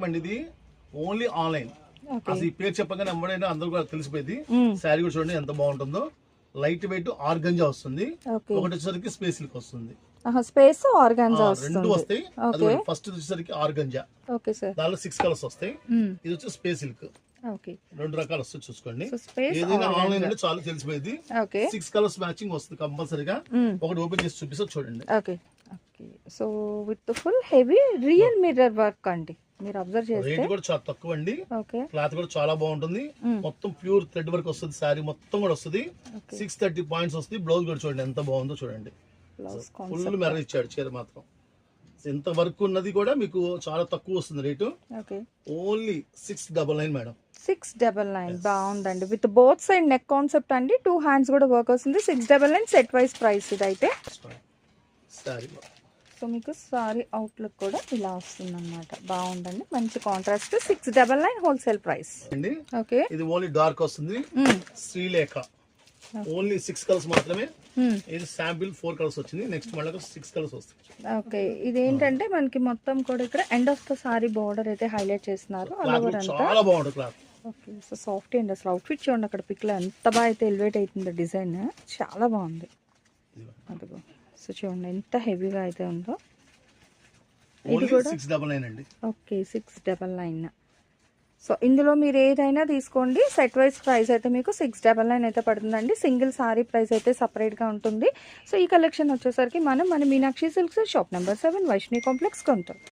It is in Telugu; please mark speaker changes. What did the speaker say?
Speaker 1: అండి ఇది ఓన్లీ ఆన్లైన్. అసలు ఈ పేరు చెప్పగానే ఎవరైనా అందరూ కూడా తెలిసిపోయింది. శారీ కూడా చూడండి ఎంత బాగుంటుందో. లైట్ వెయిట్ ఆర్గంజా వస్తుంది, ఒకటి వచ్చేసరికి స్పేస్ సిల్క్ వస్తుంది.
Speaker 2: స్పేస్ ఆర్గాన్జా
Speaker 1: రెండు వస్తాయి. ఫస్ట్ వచ్చేసరికి ఆర్గంజా, దానిలో 6 కలర్స్ వస్తాయి. ఇది వచ్చి స్పేస్ సిల్క్, రెండు రకాలు వస్తాయి చూసుకోండి. ఏదైనా ఆన్లైన్ అంటే చాలా తెలిసిపోయింది. 6 కలర్స్ మ్యాచింగ్ వస్తుంది కంపల్సరీగా. ఒకటి ఓపెన్ చేసి చూపిస్తా చూడండి.
Speaker 2: So with full heavy real mirror work అండి. మీరు అబ్జర్వ్ చేస్తే
Speaker 1: రేట్ కూడా చాలా తక్కువ అండి. క్లాత్ కూడా చాలా బాగుంటుంది. మొత్తం ప్యూర్ థ్రెడ్ వర్క్ వస్తుంది. శారీ మొత్తం కూడా వస్తుంది. 630 పాయింట్స్ వస్తుంది. బ్లౌజ్ కూడా చూడండి ఎంత బాగుందో చూడండి. ఫుల్ మెర ఇచ్చాడు చీర మాత్రం. ఎంత వర్క్ ఉన్నది కూడా మీకు చాలా తక్కువ వస్తుంది రేటు. Only 699 madam.
Speaker 2: 699 బాగుందండి. With both side neck concept అండి. 2 హ్యాండ్స్ కూడా వర్క్ వస్తుంది. 699 సెట్ వైస్ ప్రైస్ ఇది అయితే. సో మీకు సారీ అవుట్లుక్ కూడా ఇలా వస్తుంది అనమాట. బాగుందండి, మంచి కాంట్రాస్ట్. 699 హోల్సేల్ ప్రైస్
Speaker 1: అండి. ఇది ఓన్లీ డార్క్ వస్తుంది. శ్రీలేఖ ఓన్లీ 6 కలర్స్ మాత్రమే. ఇది శాంపిల్ 4 కలర్స్ వచ్చింది. నెక్స్ట్ మళ్ళీ 6 కలర్స్ వస్తాయి.
Speaker 2: ఇదేంటంటే మనకి మొత్తం కూడా ఇక్కడ end of the sorry border అయితే హైలైట్ చేస్తున్నారు.
Speaker 1: చాలా బాగుంటుంది క్లాత్.
Speaker 2: సో సాఫ్ట్ అండి. అసలు అవుట్ఫిట్ చూడండి అక్కడ పిక్ లో ఎంత బాగా అయితే ఎలివేట్ అవుతుంది డిజైన్. చాలా బాగుంది. అదిగో సో చూడండి ఎంత హెవీగా అయితే ఉందో. ఇది కూడా
Speaker 1: 699 అండి.
Speaker 2: 699. సో ఇందులో మీరు ఏదైనా తీసుకోండి. సెట్ వైజ్ ప్రైస్ అయితే మీకు 699 అయితే పడుతుందండి. సింగిల్ సారీ ప్రైస్ అయితే సపరేట్గా ఉంటుంది. సో ఈ కలెక్షన్ వచ్చేసరికి మన Meenakshi silks shop number 7 Vaishnavi complex కొంటాం.